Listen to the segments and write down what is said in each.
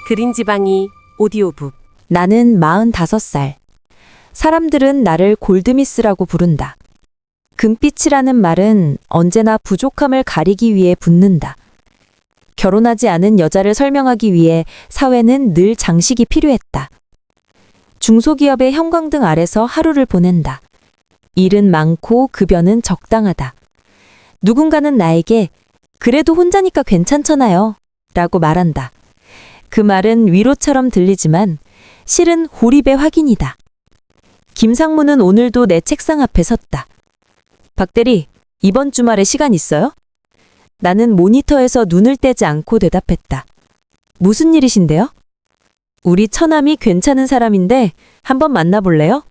그린지방이 오디오북. 나는 45살. 사람들은 나를 골드미스라고 부른다. 금빛이라는 말은 언제나 부족함을 가리기 위해 붙는다. 결혼하지 않은 여자를 설명하기 위해 사회는 늘 장식이 필요했다. 중소기업의 형광등 아래서 하루를 보낸다. 일은 많고 급여는 적당하다. 누군가는 나에게 그래도 혼자니까 괜찮잖아요 라고 말한다. 그 말은 위로처럼 들리지만 실은 고립의 확인이다. 김상무는 오늘도 내 책상 앞에 섰다. 박 대리, 이번 주말에 시간 있어요? 나는 모니터에서 눈을 떼지 않고 대답했다. 무슨 일이신데요? 우리 처남이 괜찮은 사람인데 한번 만나볼래요?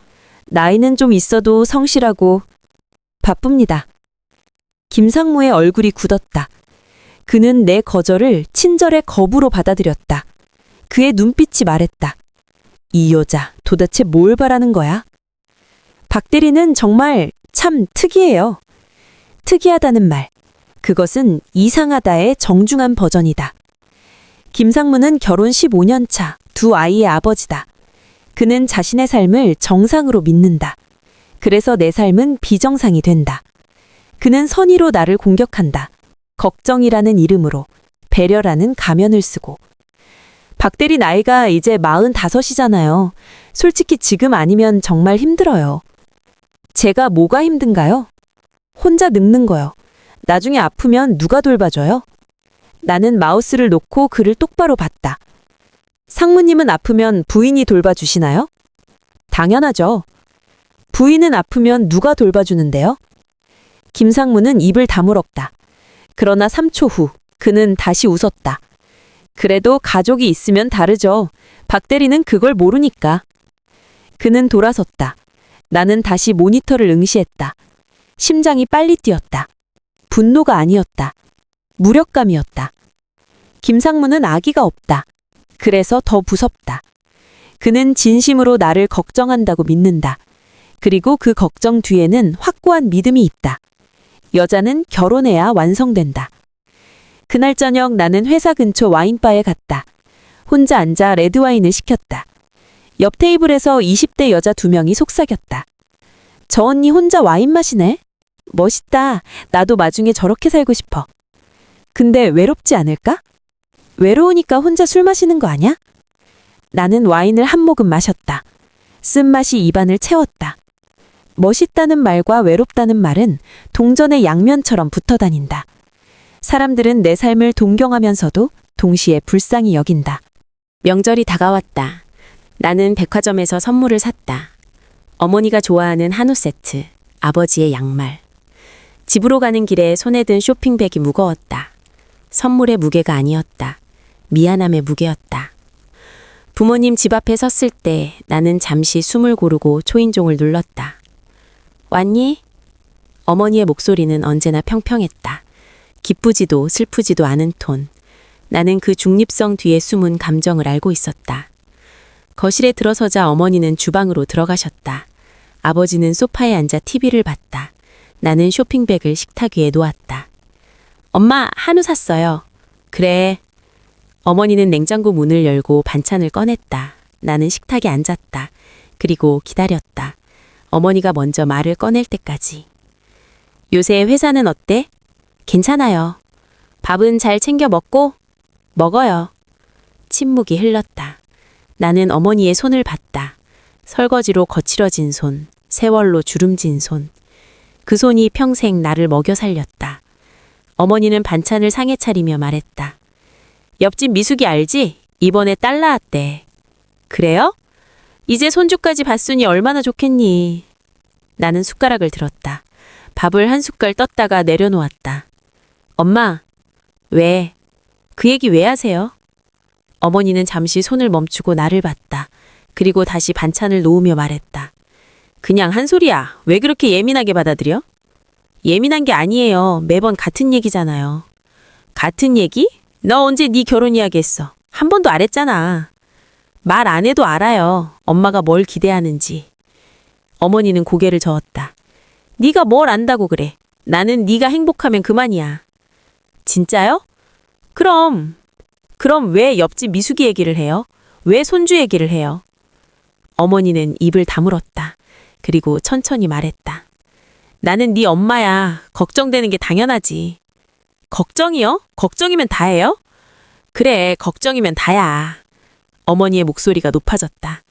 나이는 좀 있어도 성실하고. 바쁩니다. 김상무의 얼굴이 굳었다. 그는 내 거절을 친절의 거부로 받아들였다. 그의 눈빛이 말했다. 이 여자 도대체 뭘 바라는 거야? 박 대리는 정말 참 특이해요. 특이하다는 말. 그것은 이상하다의 정중한 버전이다. 김상무는 결혼 15년 차, 두 아이의 아버지다. 그는 자신의 삶을 정상으로 믿는다. 그래서 내 삶은 비정상이 된다. 그는 선의로 나를 공격한다. 걱정이라는 이름으로, 배려라는 가면을 쓰고. 박 대리 나이가 이제 45이잖아요. 솔직히 지금 아니면 정말 힘들어요. 제가 뭐가 힘든가요? 혼자 늙는 거요. 나중에 아프면 누가 돌봐줘요? 나는 마우스를 놓고 그를 똑바로 봤다. 상무님은 아프면 부인이 돌봐주시나요? 당연하죠. 부인은 아프면 누가 돌봐주는데요? 김상무는 입을 다물었다. 그러나 3초 후 그는 다시 웃었다. 그래도 가족이 있으면 다르죠. 박 대리는 그걸 모르니까. 그는 돌아섰다. 나는 다시 모니터를 응시했다. 심장이 빨리 뛰었다. 분노가 아니었다. 무력감이었다. 김상무는 아기가 없다. 그래서 더 무섭다. 그는 진심으로 나를 걱정한다고 믿는다. 그리고 그 걱정 뒤에는 확고한 믿음이 있다. 여자는 결혼해야 완성된다. 그날 저녁 나는 회사 근처 와인바에 갔다. 혼자 앉아 레드와인을 시켰다. 옆 테이블에서 20대 여자 2명이 속삭였다. 저 언니 혼자 와인 마시네? 멋있다. 나도 마중에 저렇게 살고 싶어. 근데 외롭지 않을까? 외로우니까 혼자 술 마시는 거 아냐? 나는 와인을 한 모금 마셨다. 쓴맛이 입안을 채웠다. 멋있다는 말과 외롭다는 말은 동전의 양면처럼 붙어 다닌다. 사람들은 내 삶을 동경하면서도 동시에 불쌍히 여긴다. 명절이 다가왔다. 나는 백화점에서 선물을 샀다. 어머니가 좋아하는 한우 세트, 아버지의 양말. 집으로 가는 길에 손에 든 쇼핑백이 무거웠다. 선물의 무게가 아니었다. 미안함의 무게였다. 부모님 집 앞에 섰을 때 나는 잠시 숨을 고르고 초인종을 눌렀다. 왔니? 어머니의 목소리는 언제나 평평했다. 기쁘지도 슬프지도 않은 톤. 나는 그 중립성 뒤에 숨은 감정을 알고 있었다. 거실에 들어서자 어머니는 주방으로 들어가셨다. 아버지는 소파에 앉아 TV를 봤다. 나는 쇼핑백을 식탁 위에 놓았다. 엄마, 한우 샀어요. 그래. 어머니는 냉장고 문을 열고 반찬을 꺼냈다. 나는 식탁에 앉았다. 그리고 기다렸다. 어머니가 먼저 말을 꺼낼 때까지. 요새 회사는 어때? 괜찮아요. 밥은 잘 챙겨 먹고? 먹어요. 침묵이 흘렀다. 나는 어머니의 손을 봤다. 설거지로 거칠어진 손, 세월로 주름진 손. 그 손이 평생 나를 먹여 살렸다. 어머니는 반찬을 상에 차리며 말했다. 옆집 미숙이 알지? 이번에 딸 낳았대. 그래요? 이제 손주까지 봤으니 얼마나 좋겠니? 나는 숟가락을 들었다. 밥을 한 숟갈 떴다가 내려놓았다. 엄마, 왜? 그 얘기 왜 하세요? 어머니는 잠시 손을 멈추고 나를 봤다. 그리고 다시 반찬을 놓으며 말했다. 그냥 한 소리야. 왜 그렇게 예민하게 받아들여? 예민한 게 아니에요. 매번 같은 얘기잖아요. 같은 얘기? 너 언제 네 결혼 이야기 했어? 한 번도 안 했잖아. 말 안 해도 알아요. 엄마가 뭘 기대하는지. 어머니는 고개를 저었다. 네가 뭘 안다고 그래. 나는 네가 행복하면 그만이야. 진짜요? 그럼 그럼 왜 옆집 미숙이 얘기를 해요? 왜 손주 얘기를 해요? 어머니는 입을 다물었다. 그리고 천천히 말했다. 나는 네 엄마야. 걱정되는 게 당연하지. 걱정이요? 걱정이면 다예요? 그래, 걱정이면 다야. 어머니의 목소리가 높아졌다.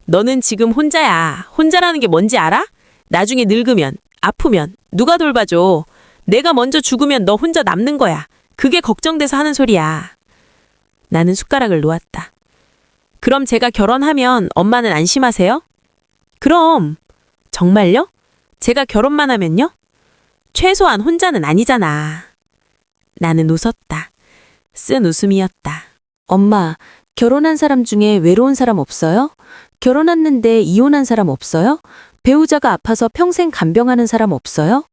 너는 지금 혼자야. 혼자라는 게 뭔지 알아? 나중에 늙으면, 아프면 누가 돌봐줘. 내가 먼저 죽으면 너 혼자 남는 거야. 그게 걱정돼서 하는 소리야. 나는 숟가락을 놓았다. 그럼 제가 결혼하면 엄마는 안심하세요? 그럼. 정말요? 제가 결혼만 하면요? 최소한 혼자는 아니잖아. 나는 웃었다. 쓴 웃음이었다. 엄마, 결혼한 사람 중에 외로운 사람 없어요? 결혼했는데 이혼한 사람 없어요? 배우자가 아파서 평생 간병하는 사람 없어요?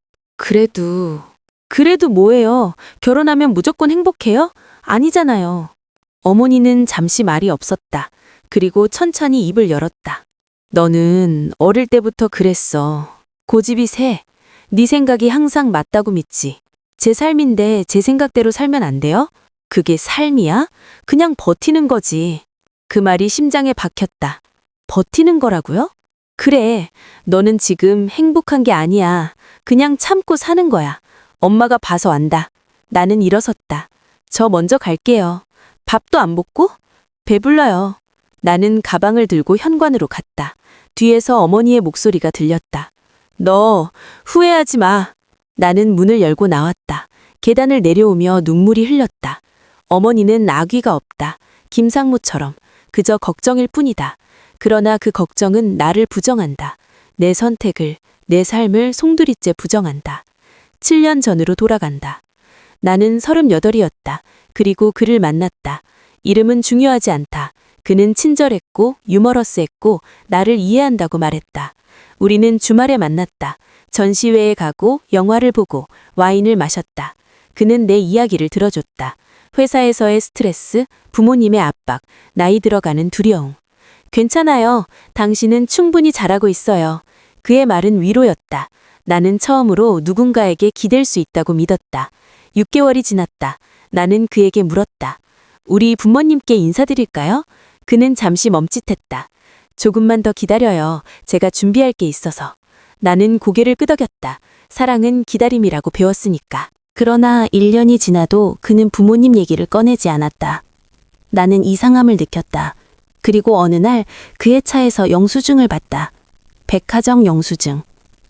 그래도 뭐예요? 결혼하면 무조건 행복해요? 아니잖아요. 어머니는 잠시 말이 없었다. 그리고 천천히 입을 열었다. 너는 어릴 때부터 그랬어. 고집이 세. 네 생각이 항상 맞다고 믿지. 제 삶인데 제 생각대로 살면 안 돼요? 그게 삶이야? 그냥 버티는 거지. 그 말이 심장에 박혔다. 버티는 거라고요? 그래. 너는 지금 행복한 게 아니야. 그냥 참고 사는 거야. 엄마가 봐서 안다. 나는 일어섰다. 저 먼저 갈게요. 밥도 안 먹고? 배불러요. 나는 가방을 들고 현관으로 갔다. 뒤에서 어머니의 목소리가 들렸다. 너 후회하지 마. 나는 문을 열고 나왔다. 계단을 내려오며 눈물이 흘렀다. 어머니는 아귀가 없다. 김상무처럼 그저 걱정일 뿐이다. 그러나 그 걱정은 나를 부정한다. 내 선택을, 내 삶을 송두리째 부정한다. 7년 전으로 돌아간다. 나는 38이었다. 그리고 그를 만났다. 이름은 중요하지 않다. 그는 친절했고 유머러스했고 나를 이해한다고 말했다. 우리는 주말에 만났다. 전시회에 가고 영화를 보고 와인을 마셨다. 그는 내 이야기를 들어줬다. 회사에서의 스트레스, 부모님의 압박, 나이 들어가는 두려움. 괜찮아요. 당신은 충분히 잘하고 있어요. 그의 말은 위로였다. 나는 처음으로 누군가에게 기댈 수 있다고 믿었다. 6개월이 지났다. 나는 그에게 물었다. 우리 부모님께 인사드릴까요? 그는 잠시 멈칫했다. 조금만 더 기다려요. 제가 준비할 게 있어서. 나는 고개를 끄덕였다. 사랑은 기다림이라고 배웠으니까. 그러나 1년이 지나도 그는 부모님 얘기를 꺼내지 않았다. 나는 이상함을 느꼈다. 그리고 어느 날 그의 차에서 영수증을 봤다. 백화점 영수증.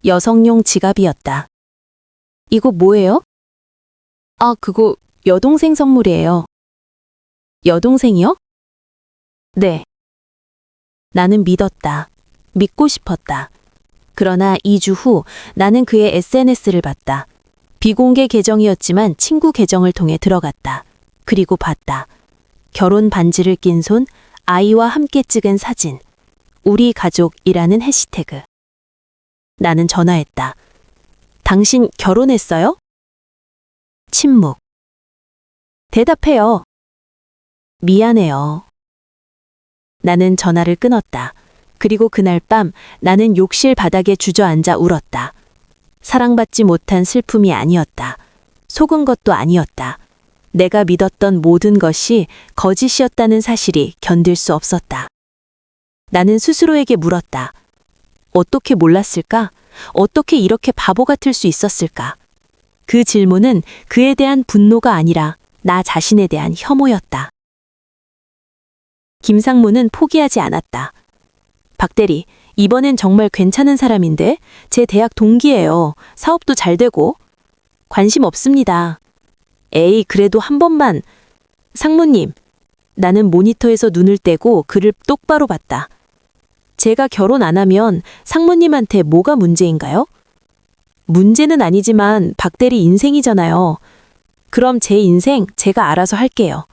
여성용 지갑이었다. 이거 뭐예요? 아, 그거 여동생 선물이에요. 여동생이요? 네. 나는 믿었다. 믿고 싶었다. 그러나 2주 후 나는 그의 SNS를 봤다. 비공개 계정이었지만 친구 계정을 통해 들어갔다. 그리고 봤다. 결혼 반지를 낀 손, 아이와 함께 찍은 사진, 우리 가족이라는 해시태그. 나는 전화했다. 당신 결혼했어요? 침묵. 대답해요. 미안해요. 나는 전화를 끊었다. 그리고 그날 밤 나는 욕실 바닥에 주저앉아 울었다. 사랑받지 못한 슬픔이 아니었다. 속은 것도 아니었다. 내가 믿었던 모든 것이 거짓이었다는 사실이 견딜 수 없었다. 나는 스스로에게 물었다. 어떻게 몰랐을까? 어떻게 이렇게 바보 같을 수 있었을까? 그 질문은 그에 대한 분노가 아니라 나 자신에 대한 혐오였다. 김상무는 포기하지 않았다. 박대리, 이번엔 정말 괜찮은 사람인데 제 대학 동기예요. 사업도 잘 되고. 관심 없습니다. 에이, 그래도 한 번만. 상무님, 나는 모니터에서 눈을 떼고 그를 똑바로 봤다. 제가 결혼 안 하면 상무님한테 뭐가 문제인가요? 문제는 아니지만 박대리 인생이잖아요. 그럼 제 인생 제가 알아서 할게요.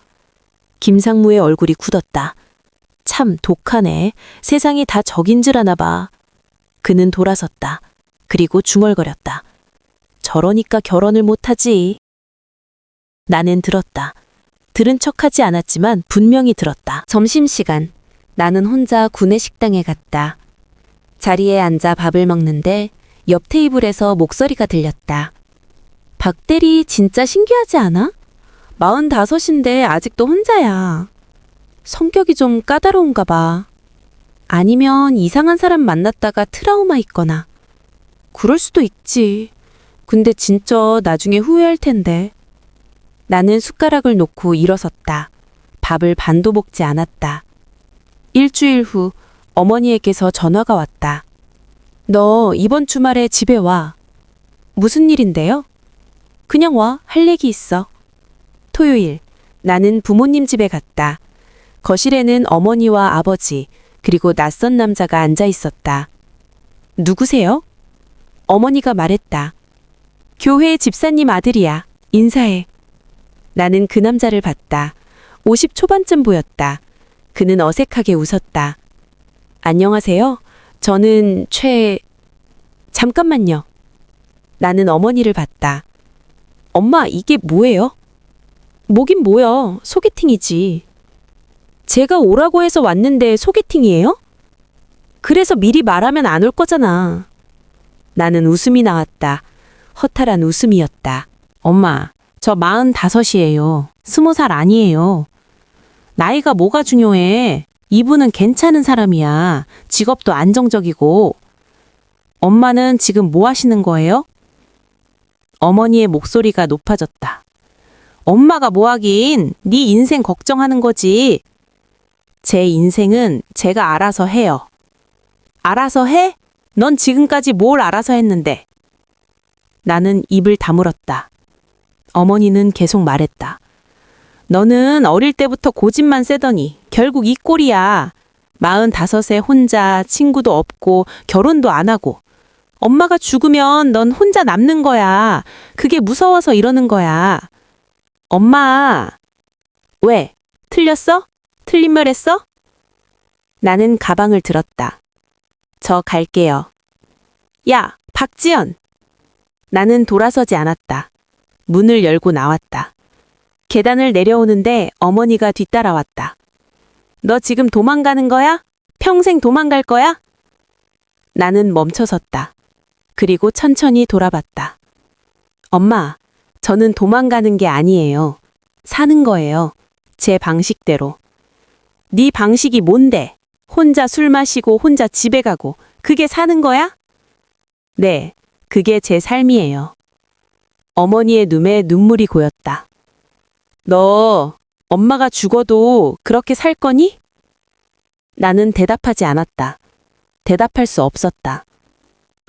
김상무의 얼굴이 굳었다. 참 독하네. 세상이 다 적인 줄 아나 봐. 그는 돌아섰다. 그리고 중얼거렸다. 저러니까 결혼을 못하지. 나는 들었다. 들은 척하지 않았지만 분명히 들었다. 점심시간. 나는 혼자 구내식당에 갔다. 자리에 앉아 밥을 먹는데 옆 테이블에서 목소리가 들렸다. 박대리 진짜 신기하지 않아? 45인데 아직도 혼자야. 성격이 좀 까다로운가 봐. 아니면 이상한 사람 만났다가 트라우마 있거나. 그럴 수도 있지. 근데 진짜 나중에 후회할 텐데. 나는 숟가락을 놓고 일어섰다. 밥을 반도 먹지 않았다. 일주일 후 어머니에게서 전화가 왔다. 너 이번 주말에 집에 와. 무슨 일인데요? 그냥 와. 할 얘기 있어. 토요일, 나는 부모님 집에 갔다. 거실에는 어머니와 아버지, 그리고 낯선 남자가 앉아 있었다. 누구세요? 어머니가 말했다. 교회 집사님 아들이야. 인사해. 나는 그 남자를 봤다. 50 초반쯤 보였다. 그는 어색하게 웃었다. 안녕하세요. 저는 잠깐만요. 나는 어머니를 봤다. 엄마, 이게 뭐예요? 뭐긴 뭐야. 소개팅이지. 제가 오라고 해서 왔는데 소개팅이에요? 그래서 미리 말하면 안 올 거잖아. 나는 웃음이 나왔다. 허탈한 웃음이었다. 엄마, 저 45이에요. 20살 아니에요. 나이가 뭐가 중요해. 이분은 괜찮은 사람이야. 직업도 안정적이고. 엄마는 지금 뭐 하시는 거예요? 어머니의 목소리가 높아졌다. 엄마가 뭐 하긴, 네 인생 걱정하는 거지. 제 인생은 제가 알아서 해요. 알아서 해? 넌 지금까지 뭘 알아서 했는데? 나는 입을 다물었다. 어머니는 계속 말했다. 너는 어릴 때부터 고집만 세더니 결국 이 꼴이야. 45에 혼자, 친구도 없고 결혼도 안 하고. 엄마가 죽으면 넌 혼자 남는 거야. 그게 무서워서 이러는 거야. 엄마. 왜? 틀렸어? 틀린 말 했어? 나는 가방을 들었다. 저 갈게요. 야, 박지연. 나는 돌아서지 않았다. 문을 열고 나왔다. 계단을 내려오는데 어머니가 뒤따라왔다. 너 지금 도망가는 거야? 평생 도망갈 거야? 나는 멈춰섰다. 그리고 천천히 돌아봤다. 엄마, 저는 도망가는 게 아니에요. 사는 거예요. 제 방식대로. 네 방식이 뭔데? 혼자 술 마시고 혼자 집에 가고 그게 사는 거야? 네, 그게 제 삶이에요. 어머니의 눈에 눈물이 고였다. 너 엄마가 죽어도 그렇게 살 거니? 나는 대답하지 않았다. 대답할 수 없었다.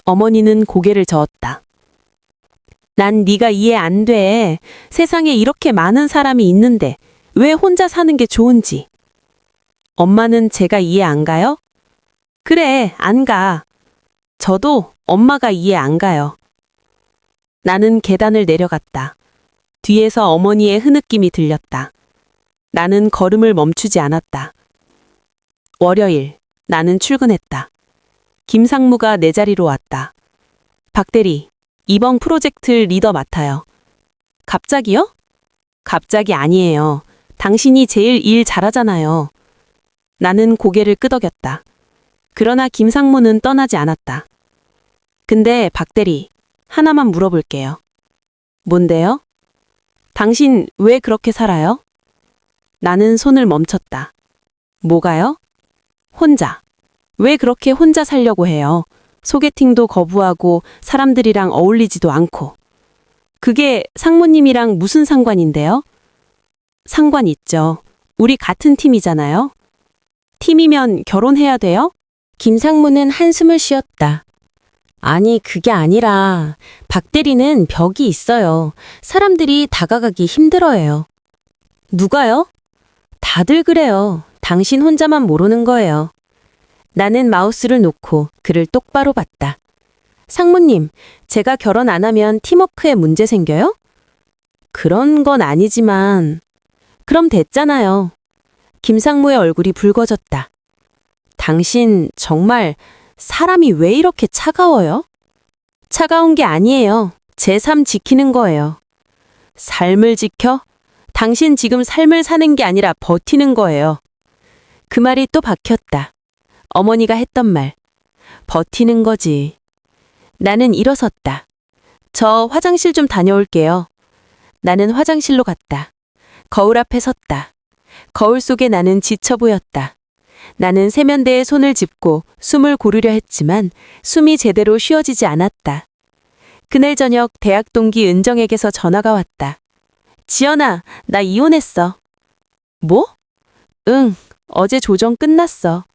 어머니는 고개를 저었다. 난 네가 이해 안 돼. 세상에 이렇게 많은 사람이 있는데 왜 혼자 사는 게 좋은지. 엄마는 제가 이해 안 가요? 그래, 안 가. 저도 엄마가 이해 안 가요. 나는 계단을 내려갔다. 뒤에서 어머니의 흐느낌이 들렸다. 나는 걸음을 멈추지 않았다. 월요일, 나는 출근했다. 김상무가 내 자리로 왔다. 박대리, 이번 프로젝트 리더 맡아요. 갑자기요? 갑자기 아니에요. 당신이 제일 일 잘하잖아요. 나는 고개를 끄덕였다. 그러나 김상무는 떠나지 않았다. 근데 박대리, 하나만 물어볼게요. 뭔데요? 당신 왜 그렇게 살아요? 나는 손을 멈췄다. 뭐가요? 혼자. 왜 그렇게 혼자 살려고 해요? 소개팅도 거부하고 사람들이랑 어울리지도 않고. 그게 상무님이랑 무슨 상관인데요? 상관 있죠. 우리 같은 팀이잖아요. 팀이면 결혼해야 돼요? 김상무는 한숨을 쉬었다. 아니, 그게 아니라 박대리는 벽이 있어요. 사람들이 다가가기 힘들어해요. 누가요? 다들 그래요. 당신 혼자만 모르는 거예요. 나는 마우스를 놓고 그를 똑바로 봤다. 상무님, 제가 결혼 안 하면 팀워크에 문제 생겨요? 그런 건 아니지만. 그럼 됐잖아요. 김상무의 얼굴이 붉어졌다. 당신 정말 사람이 왜 이렇게 차가워요? 차가운 게 아니에요. 제 삶 지키는 거예요. 삶을 지켜? 당신 지금 삶을 사는 게 아니라 버티는 거예요. 그 말이 또 박혔다. 어머니가 했던 말. 버티는 거지. 나는 일어섰다. 저 화장실 좀 다녀올게요. 나는 화장실로 갔다. 거울 앞에 섰다. 거울 속에 나는 지쳐 보였다. 나는 세면대에 손을 짚고 숨을 고르려 했지만 숨이 제대로 쉬어지지 않았다. 그날 저녁 대학 동기 은정에게서 전화가 왔다. 지연아, 나 이혼했어. 뭐? 응, 어제 조정 끝났어.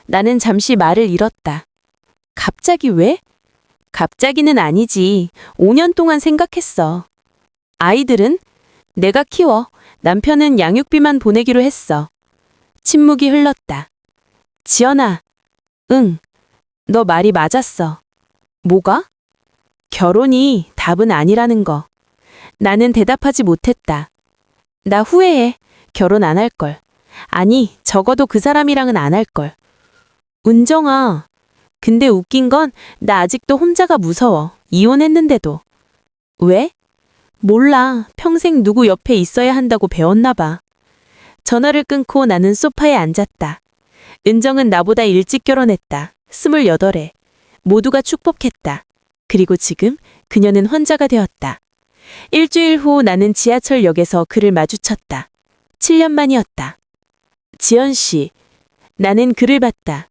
나는 잠시 말을 잃었다. 갑자기 왜? 갑자기는 아니지. 5년 동안 생각했어. 아이들은? 내가 키워. 남편은 양육비만 보내기로 했어. 침묵이 흘렀다. 지연아, 응, 너 말이 맞았어. 뭐가? 결혼이 답은 아니라는 거. 나는 대답하지 못했다. 나 후회해. 결혼 안 할 걸. 아니, 적어도 그 사람이랑은 안 할 걸. 은정아, 근데 웃긴 건 나 아직도 혼자가 무서워. 이혼했는데도. 왜? 몰라. 평생 누구 옆에 있어야 한다고 배웠나 봐. 전화를 끊고 나는 소파에 앉았다. 은정은 나보다 일찍 결혼했다. 28에. 모두가 축복했다. 그리고 지금 그녀는 혼자가 되었다. 일주일 후 나는 지하철역에서 그를 마주쳤다. 7년 만이었다. 지연 씨. 나는 그를 봤다.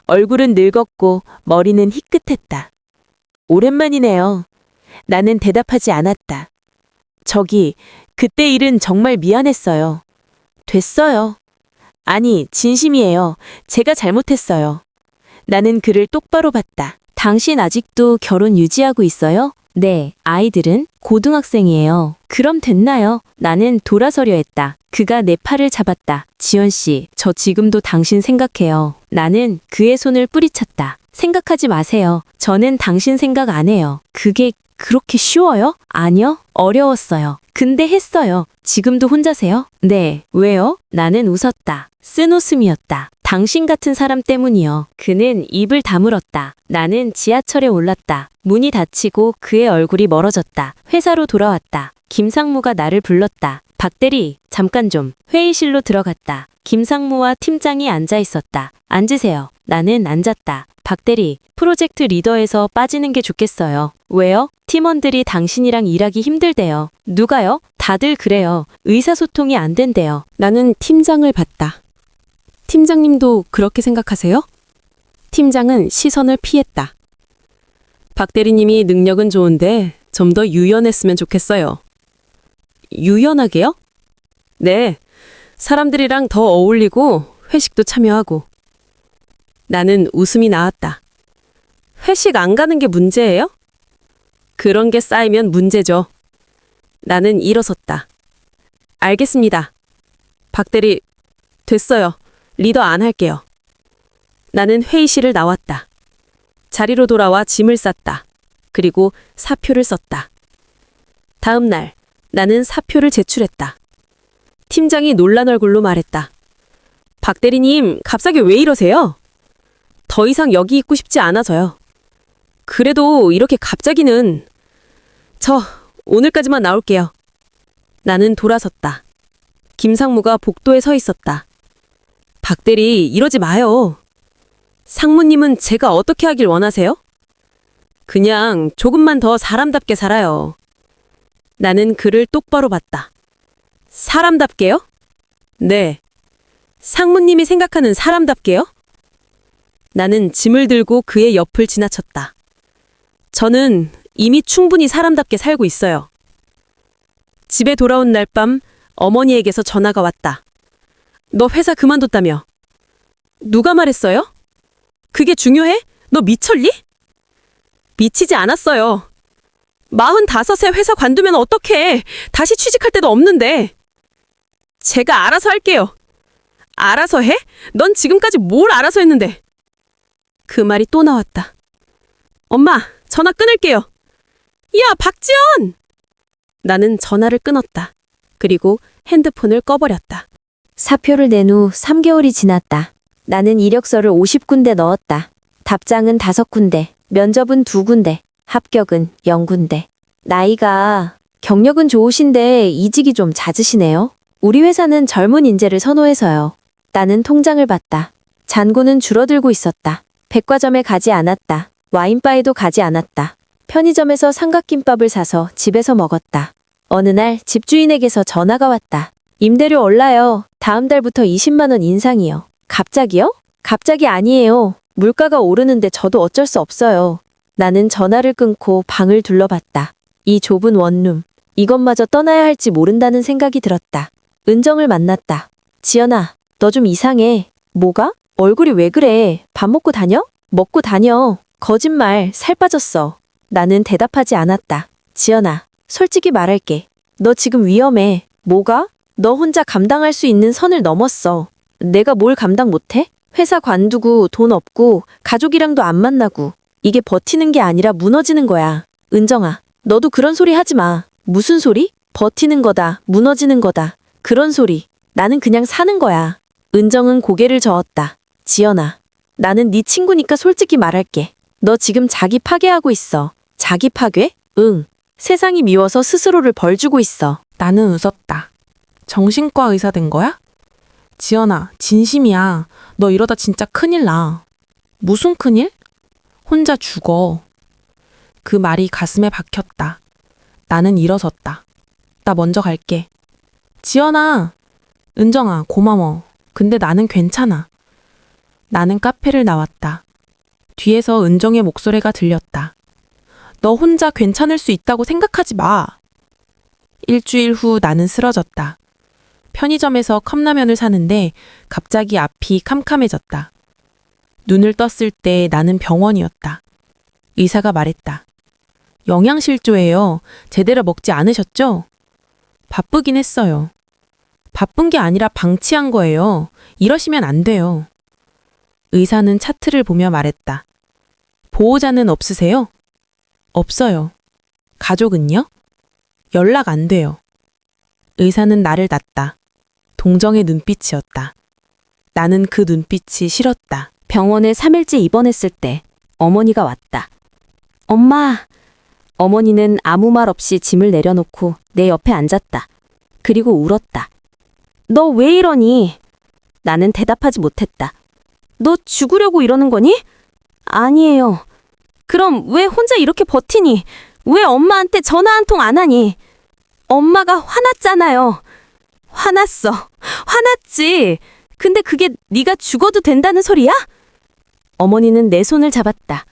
얼굴은 늙었고 머리는 희끗했다. 오랜만이네요. 나는 대답하지 않았다. 저기, 그때 일은 정말 미안했어요. 됐어요. 아니, 진심이에요. 제가 잘못했어요. 나는 그를 똑바로 봤다. 당신 아직도 결혼 유지하고 있어요? 네. 아이들은 고등학생이에요. 그럼 됐나요? 나는 돌아서려 했다. 그가 내 팔을 잡았다. 지연 씨, 저 지금도 당신 생각해요. 나는 그의 손을 뿌리쳤다. 생각하지 마세요. 저는 당신 생각 안 해요. 그게 그렇게 쉬워요? 아니요. 어려웠어요. 근데 했어요. 지금도 혼자세요? 네. 왜요? 나는 웃었다. 쓴 웃음이었다. 당신 같은 사람 때문이요. 그는 입을 다물었다. 나는 지하철에 올랐다. 문이 닫히고 그의 얼굴이 멀어졌다. 회사로 돌아왔다. 김상무가 나를 불렀다. 박대리, 잠깐 좀. 회의실로 들어갔다. 김상무와 팀장이 앉아 있었다. 앉으세요. 나는 앉았다. 박대리, 프로젝트 리더에서 빠지는 게 좋겠어요. 왜요? 팀원들이 당신이랑 일하기 힘들대요. 누가요? 다들 그래요. 의사소통이 안 된대요. 나는 팀장을 봤다. 팀장님도 그렇게 생각하세요? 팀장은 시선을 피했다. 박 대리님이 능력은 좋은데 좀 더 유연했으면 좋겠어요. 유연하게요? 네. 사람들이랑 더 어울리고 회식도 참여하고. 나는 웃음이 나왔다. 회식 안 가는 게 문제예요? 그런 게 쌓이면 문제죠. 나는 일어섰다. 알겠습니다. 박 대리, 됐어요. 리더 안 할게요. 나는 회의실을 나왔다. 자리로 돌아와 짐을 쌌다. 그리고 사표를 썼다. 다음 날, 나는 사표를 제출했다. 팀장이 놀란 얼굴로 말했다. 박 대리님, 갑자기 왜 이러세요? 더 이상 여기 있고 싶지 않아서요. 그래도 이렇게 갑자기는... 저 오늘까지만 나올게요. 나는 돌아섰다. 김상무가 복도에 서 있었다. 박 대리, 이러지 마요. 상무님은 제가 어떻게 하길 원하세요? 그냥 조금만 더 사람답게 살아요. 나는 그를 똑바로 봤다. 사람답게요? 네. 상무님이 생각하는 사람답게요? 나는 짐을 들고 그의 옆을 지나쳤다. 저는 이미 충분히 사람답게 살고 있어요. 집에 돌아온 날 밤 어머니에게서 전화가 왔다. 너 회사 그만뒀다며? 누가 말했어요? 그게 중요해? 너 미쳤니? 미치지 않았어요. 45세 회사 관두면 어떡해. 다시 취직할 데도 없는데. 제가 알아서 할게요. 알아서 해? 넌 지금까지 뭘 알아서 했는데. 그 말이 또 나왔다. 엄마, 전화 끊을게요. 야, 박지연! 나는 전화를 끊었다. 그리고 핸드폰을 꺼버렸다. 사표를 낸 후 3개월이 지났다. 나는 이력서를 50군데 넣었다. 답장은 5군데, 면접은 2군데, 합격은 0군데. 나이가, 경력은 좋으신데 이직이 좀 잦으시네요. 우리 회사는 젊은 인재를 선호해서요. 나는 통장을 봤다. 잔고는 줄어들고 있었다. 백화점에 가지 않았다. 와인바에도 가지 않았다. 편의점에서 삼각김밥을 사서 집에서 먹었다. 어느 날 집주인에게서 전화가 왔다. 임대료 올라요. 다음 달부터 20만 원 인상이요. 갑자기요? 갑자기 아니에요. 물가가 오르는데 저도 어쩔 수 없어요. 나는 전화를 끊고 방을 둘러봤다. 이 좁은 원룸, 이것마저 떠나야 할지 모른다는 생각이 들었다. 은정을 만났다. 지연아, 너 좀 이상해. 뭐가? 얼굴이 왜 그래? 밥 먹고 다녀? 먹고 다녀. 거짓말, 살 빠졌어. 나는 대답하지 않았다. 지연아, 솔직히 말할게. 너 지금 위험해. 뭐가? 너 혼자 감당할 수 있는 선을 넘었어. 내가 뭘 감당 못해? 회사 관두고 돈 없고 가족이랑도 안 만나고 이게 버티는 게 아니라 무너지는 거야. 은정아, 너도 그런 소리 하지 마. 무슨 소리? 버티는 거다, 무너지는 거다. 그런 소리. 나는 그냥 사는 거야. 은정은 고개를 저었다. 지연아, 나는 네 친구니까 솔직히 말할게. 너 지금 자기 파괴하고 있어. 자기 파괴? 응. 세상이 미워서 스스로를 벌주고 있어. 나는 웃었다. 정신과 의사 된 거야? 지연아, 진심이야. 너 이러다 진짜 큰일 나. 무슨 큰일? 혼자 죽어. 그 말이 가슴에 박혔다. 나는 일어섰다. 나 먼저 갈게. 지연아, 은정아, 고마워. 근데 나는 괜찮아. 나는 카페를 나왔다. 뒤에서 은정의 목소리가 들렸다. 너 혼자 괜찮을 수 있다고 생각하지 마. 일주일 후 나는 쓰러졌다. 편의점에서 컵라면을 사는데 갑자기 앞이 캄캄해졌다. 눈을 떴을 때 나는 병원이었다. 의사가 말했다. 영양실조예요. 제대로 먹지 않으셨죠? 바쁘긴 했어요. 바쁜 게 아니라 방치한 거예요. 이러시면 안 돼요. 의사는 차트를 보며 말했다. 보호자는 없으세요? 없어요. 가족은요? 연락 안 돼요. 의사는 나를 놨다. 동정의 눈빛이었다. 나는 그 눈빛이 싫었다. 병원에 3일째 입원했을 때 어머니가 왔다. 엄마! 어머니는 아무 말 없이 짐을 내려놓고 내 옆에 앉았다. 그리고 울었다. 너 왜 이러니? 나는 대답하지 못했다. 너 죽으려고 이러는 거니? 아니에요. 그럼 왜 혼자 이렇게 버티니? 왜 엄마한테 전화 한 통 안 하니? 엄마가 화났잖아요. 화났어. 화났지. 근데 그게 네가 죽어도 된다는 소리야? 어머니는 내 손을 잡았다.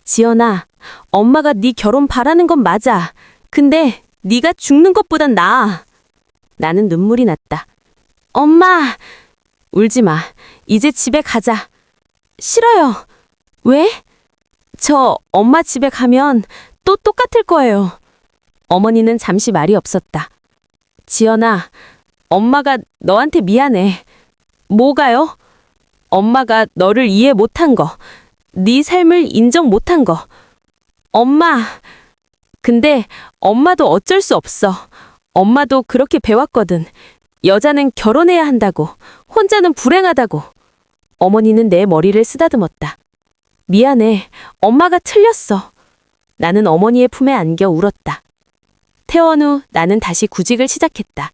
지연아, 엄마가 네 결혼 바라는 건 맞아. 근데 네가 죽는 것보단 나아. 나는 눈물이 났다. 엄마! 울지 마. 이제 집에 가자. 싫어요. 왜? 저 엄마 집에 가면 또 똑같을 거예요. 어머니는 잠시 말이 없었다. 지연아, 엄마가 너한테 미안해. 뭐가요? 엄마가 너를 이해 못한 거, 네 삶을 인정 못한 거. 엄마, 근데 엄마도 어쩔 수 없어. 엄마도 그렇게 배웠거든. 여자는 결혼해야 한다고, 혼자는 불행하다고. 어머니는 내 머리를 쓰다듬었다. 미안해, 엄마가 틀렸어. 나는 어머니의 품에 안겨 울었다. 퇴원 후 나는 다시 구직을 시작했다.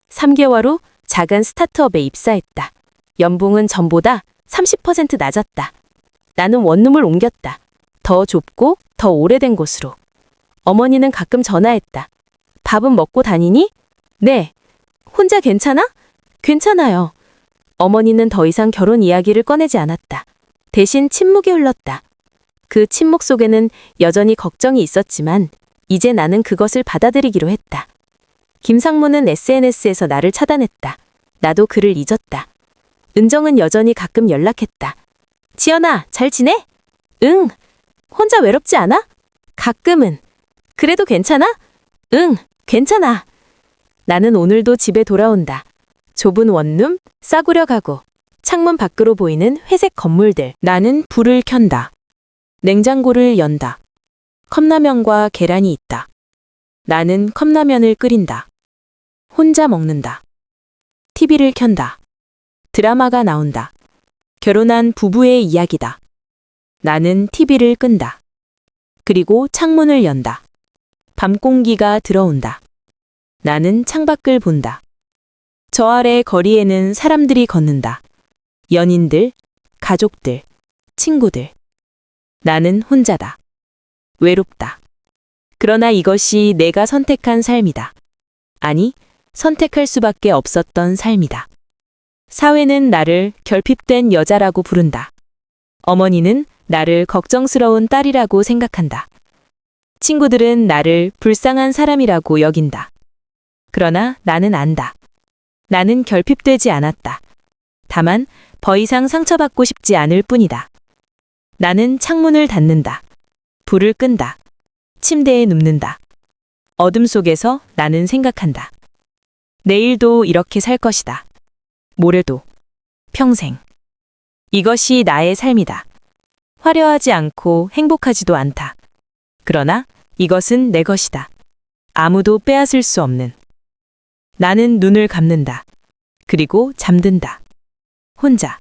3개월 후 작은 스타트업에 입사했다. 연봉은 전보다 30% 낮았다. 나는 원룸을 옮겼다. 더 좁고 더 오래된 곳으로. 어머니는 가끔 전화했다. 밥은 먹고 다니니? 네. 혼자 괜찮아? 괜찮아요. 어머니는 더 이상 결혼 이야기를 꺼내지 않았다. 대신 침묵이 흘렀다. 그 침묵 속에는 여전히 걱정이 있었지만 이제 나는 그것을 받아들이기로 했다. 김상무는 SNS에서 나를 차단했다. 나도 그를 잊었다. 은정은 여전히 가끔 연락했다. 지연아, 잘 지내? 응. 혼자 외롭지 않아? 가끔은. 그래도 괜찮아? 응, 괜찮아. 나는 오늘도 집에 돌아온다. 좁은 원룸, 싸구려 가구, 창문 밖으로 보이는 회색 건물들. 나는 불을 켠다. 냉장고를 연다. 컵라면과 계란이 있다. 나는 컵라면을 끓인다. 혼자 먹는다. TV를 켠다. 드라마가 나온다. 결혼한 부부의 이야기다. 나는 TV를 끈다. 그리고 창문을 연다. 밤 공기가 들어온다. 나는 창밖을 본다. 저 아래 거리에는 사람들이 걷는다. 연인들, 가족들, 친구들. 나는 혼자다. 외롭다. 그러나 이것이 내가 선택한 삶이다. 아니, 선택할 수밖에 없었던 삶이다. 사회는 나를 결핍된 여자라고 부른다. 어머니는 나를 걱정스러운 딸이라고 생각한다. 친구들은 나를 불쌍한 사람이라고 여긴다. 그러나 나는 안다. 나는 결핍되지 않았다. 다만 더 이상 상처받고 싶지 않을 뿐이다. 나는 창문을 닫는다. 불을 끈다. 침대에 눕는다. 어둠 속에서 나는 생각한다. 내일도 이렇게 살 것이다. 모레도. 평생. 이것이 나의 삶이다. 화려하지 않고 행복하지도 않다. 그러나 이것은 내 것이다. 아무도 빼앗을 수 없는. 나는 눈을 감는다. 그리고 잠든다. 혼자.